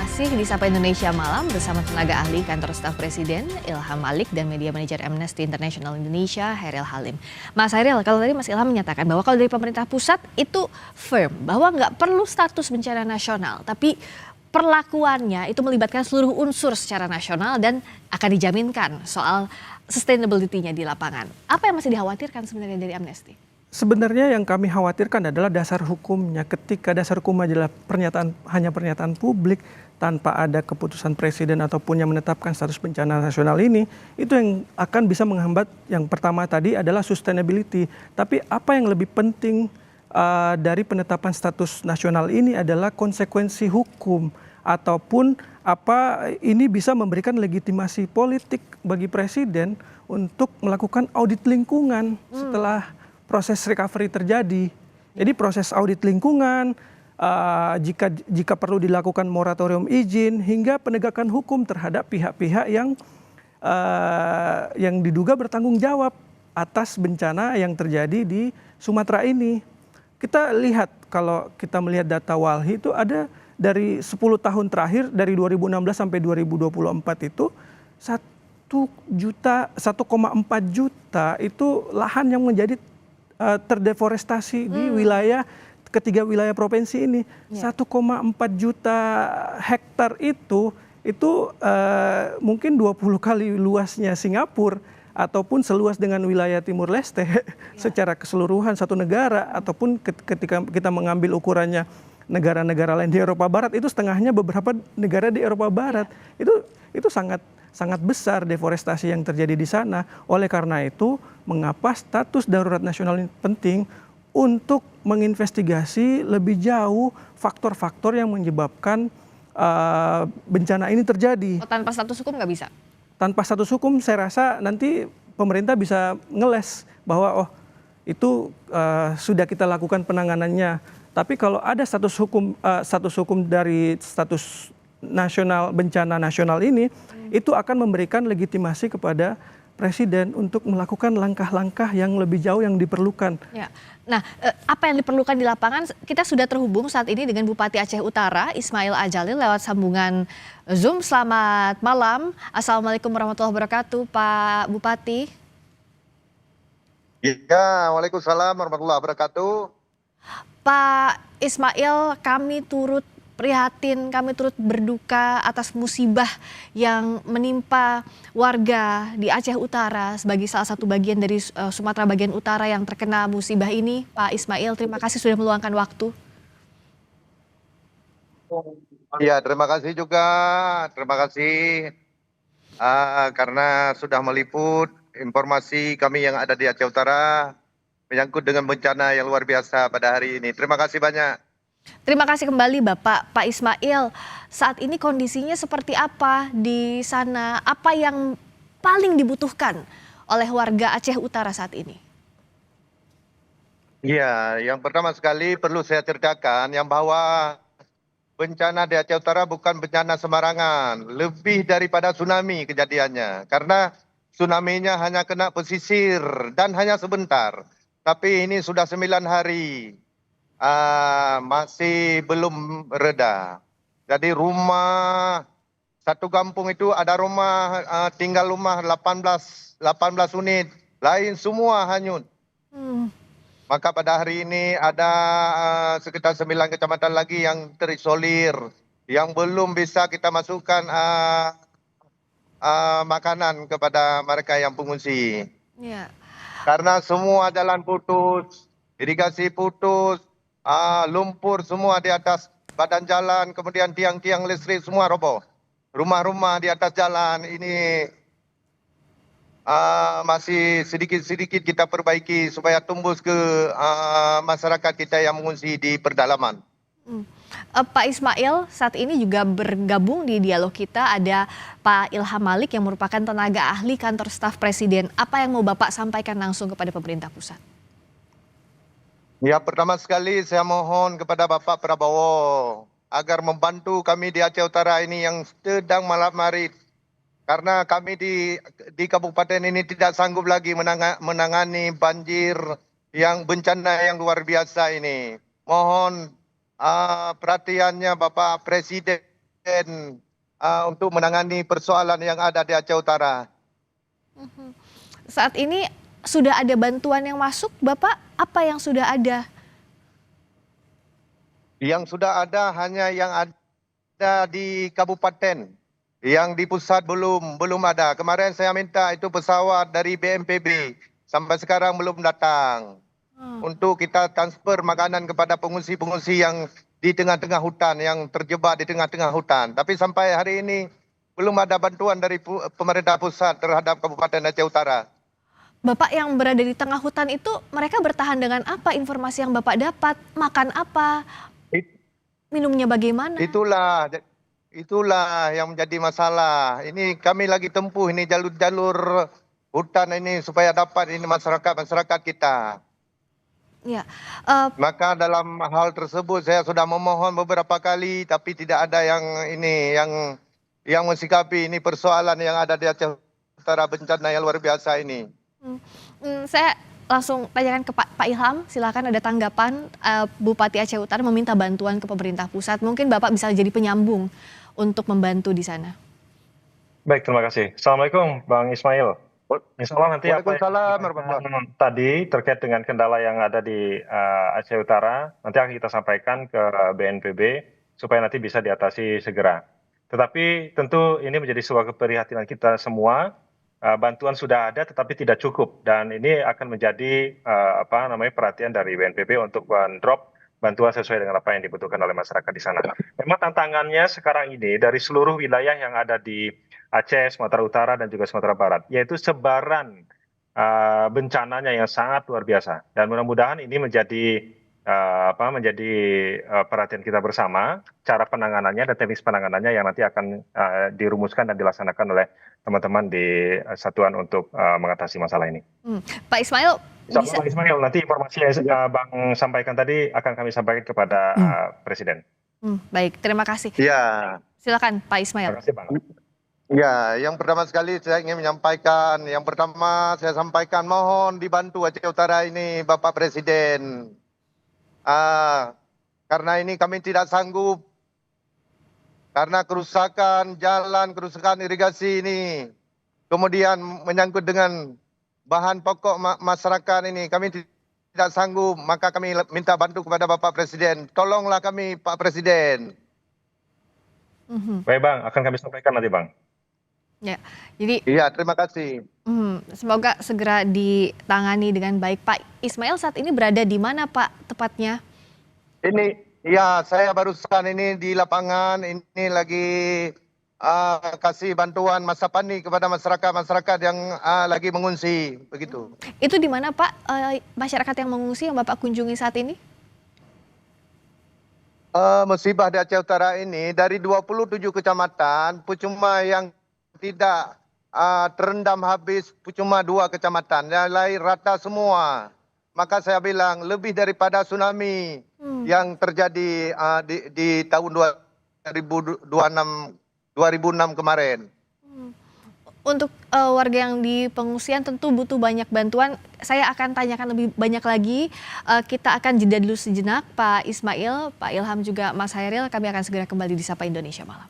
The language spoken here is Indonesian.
Masih di Sapa Indonesia Malam bersama tenaga ahli kantor staf Presiden Ilham Malik dan media manajer Amnesty International Indonesia Hairil Halim. Mas Hairil, kalau tadi Mas Ilham menyatakan bahwa kalau dari pemerintah pusat itu firm bahwa nggak perlu status bencana nasional, tapi perlakuannya itu melibatkan seluruh unsur secara nasional dan akan dijaminkan soal sustainability-nya di lapangan. Apa yang masih dikhawatirkan sebenarnya dari Amnesty? Sebenarnya yang kami khawatirkan adalah dasar hukumnya. Ketika dasar hukum adalah hanya pernyataan publik tanpa ada keputusan presiden ataupun yang menetapkan status bencana nasional ini, itu yang akan bisa menghambat. Yang pertama tadi adalah sustainability. Tapi apa yang lebih penting dari penetapan status nasional ini adalah konsekuensi hukum ataupun apa ini bisa memberikan legitimasi politik bagi presiden untuk melakukan audit lingkungan setelah proses recovery terjadi. Jadi proses audit lingkungan, jika perlu dilakukan moratorium izin hingga penegakan hukum terhadap pihak-pihak yang diduga bertanggung jawab atas bencana yang terjadi di Sumatera ini. Kita lihat kalau kita melihat data Walhi itu ada dari 10 tahun terakhir dari 2016 sampai 2024 itu 1,4 juta itu lahan yang menjadi terdeforestasi di ketiga wilayah provinsi ini. 1,4 juta hektar itu mungkin 20 kali luasnya Singapura ataupun seluas dengan wilayah Timur Leste secara keseluruhan satu negara, ataupun ketika kita mengambil ukurannya negara-negara lain di Eropa Barat itu setengahnya beberapa negara di Eropa Barat. Itu sangat besar deforestasi yang terjadi di sana. Oleh karena itu, mengapa status darurat nasional ini penting untuk menginvestigasi lebih jauh faktor-faktor yang menyebabkan bencana ini terjadi. Tanpa status hukum nggak bisa? Tanpa status hukum saya rasa nanti pemerintah bisa ngeles bahwa itu sudah kita lakukan penanganannya. Tapi kalau ada status hukum dari status nasional bencana nasional ini, itu akan memberikan legitimasi kepada presiden untuk melakukan langkah-langkah yang lebih jauh yang diperlukan. Ya. Nah, apa yang diperlukan di lapangan? Kita sudah terhubung saat ini dengan Bupati Aceh Utara, Ismail Ajalil, lewat sambungan Zoom. Selamat malam. Assalamualaikum warahmatullahi wabarakatuh, Pak Bupati. Ya, waalaikumsalam warahmatullahi wabarakatuh. Pak Ismail, kami turut prihatin, kami turut berduka atas musibah yang menimpa warga di Aceh Utara sebagai salah satu bagian dari Sumatera bagian utara yang terkena musibah ini. Pak Ismail, terima kasih sudah meluangkan waktu. Ya, terima kasih juga. Terima kasih karena sudah meliput informasi kami yang ada di Aceh Utara menyangkut dengan bencana yang luar biasa pada hari ini. Terima kasih banyak. Terima kasih kembali Pak Ismail. Saat ini kondisinya seperti apa di sana? Apa yang paling dibutuhkan oleh warga Aceh Utara saat ini? Ya, yang pertama sekali perlu saya ceritakan yang bahwa bencana di Aceh Utara bukan bencana sembarangan. Lebih daripada tsunami kejadiannya. Karena tsunami-nya hanya kena pesisir dan hanya sebentar. Tapi ini sudah 9 hari. Masih belum reda. Jadi rumah satu kampung itu ada rumah tinggal rumah 18 unit, lain semua hanyut. Maka pada hari ini ada sekitar 9 kecamatan lagi yang terisolir, yang belum bisa kita masukkan makanan kepada mereka yang pengungsi. Ya. Karena semua jalan putus, irigasi putus, lumpur semua di atas badan jalan, kemudian tiang-tiang listrik semua roboh. Rumah-rumah di atas jalan ini masih sedikit-sedikit kita perbaiki supaya tembus ke masyarakat kita yang mengungsi di pedalaman. Pak Ismail, saat ini juga bergabung di dialog kita ada Pak Ilham Malik yang merupakan tenaga ahli kantor staf Presiden. Apa yang mau Bapak sampaikan langsung kepada pemerintah pusat? Ya, pertama sekali saya mohon kepada Bapak Prabowo agar membantu kami di Aceh Utara ini yang sedang malam-hari. Karena kami di kabupaten ini tidak sanggup lagi menangani banjir yang bencana yang luar biasa ini. Mohon perhatiannya Bapak Presiden untuk menangani persoalan yang ada di Aceh Utara. Saat ini sudah ada bantuan yang masuk, Bapak? Apa yang sudah ada? Yang sudah ada hanya yang ada di kabupaten. Yang di pusat belum ada. Kemarin saya minta itu pesawat dari BNPB. Sampai sekarang belum datang. Untuk kita transfer makanan kepada pengungsi-pengungsi yang di tengah-tengah hutan, yang terjebak di tengah-tengah hutan. Tapi sampai hari ini belum ada bantuan dari pemerintah pusat terhadap Kabupaten Aceh Utara. Bapak yang berada di tengah hutan itu, mereka bertahan dengan apa? Informasi yang Bapak dapat, makan apa, minumnya bagaimana? Itulah yang menjadi masalah. Ini kami lagi tempuh ini jalur-jalur hutan ini supaya dapat ini masyarakat kita. Ya, Maka dalam hal tersebut saya sudah memohon beberapa kali, tapi tidak ada yang mensikapi ini persoalan yang ada di Aceh Utara, bencana yang luar biasa ini. saya langsung tanyakan ke Pak Ilham, silakan ada tanggapan. Bupati Aceh Utara meminta bantuan ke pemerintah pusat. Mungkin Bapak bisa jadi penyambung untuk membantu di sana. Baik, terima kasih. Assalamualaikum, Bang Ismail. Insya Allah nanti apa yang tadi terkait dengan kendala yang ada di Aceh Utara, nanti akan kita sampaikan ke BNPB supaya nanti bisa diatasi segera. Tetapi tentu ini menjadi sebuah keprihatinan kita semua. Bantuan sudah ada tetapi tidak cukup, dan ini akan menjadi perhatian dari BNPB untuk drop bantuan sesuai dengan apa yang dibutuhkan oleh masyarakat di sana. Memang tantangannya sekarang ini dari seluruh wilayah yang ada di Aceh, Sumatera Utara, dan juga Sumatera Barat, yaitu sebaran bencananya yang sangat luar biasa. Dan mudah-mudahan ini menjadi perhatian kita bersama, cara penanganannya dan teknis penanganannya yang nanti akan dirumuskan dan dilaksanakan oleh teman-teman di satuan untuk mengatasi masalah ini. Pak Ismail, Pak Ismail, nanti informasi yang Bang sampaikan tadi akan kami sampaikan kepada Presiden. Baik, terima kasih. Ya. Silakan Pak Ismail. Terima kasih, Bang. Ya, yang pertama sekali saya ingin menyampaikan, saya sampaikan mohon dibantu Aceh Utara ini Bapak Presiden. Karena ini kami tidak sanggup, karena kerusakan jalan, kerusakan irigasi ini, kemudian menyangkut dengan bahan pokok masyarakat ini, kami tidak sanggup, maka kami minta bantu kepada Bapak Presiden. Tolonglah kami, Pak Presiden. Baik, Bang, akan kami sampaikan nanti, Bang. Ya, jadi iya, terima kasih. Semoga segera ditangani dengan baik. Pak Ismail saat ini berada di mana, Pak, tepatnya? Ini, ya, saya barusan ini di lapangan, ini lagi kasih bantuan masa panik kepada masyarakat yang lagi mengungsi, begitu. Itu di mana, Pak, masyarakat yang mengungsi yang Bapak kunjungi saat ini? Musibah di Aceh Utara ini dari 27 kecamatan, cuma yang tidak terendam habis cuma 2 kecamatan, yang lain rata semua. Maka saya bilang lebih daripada tsunami yang terjadi di tahun 2006 kemarin. Untuk warga yang di pengungsian tentu butuh banyak bantuan. Saya akan tanyakan lebih banyak lagi. Kita akan jeda dulu sejenak, Pak Ismail, Pak Ilham juga Mas Hairil. Kami akan segera kembali di Sapa Indonesia Malam.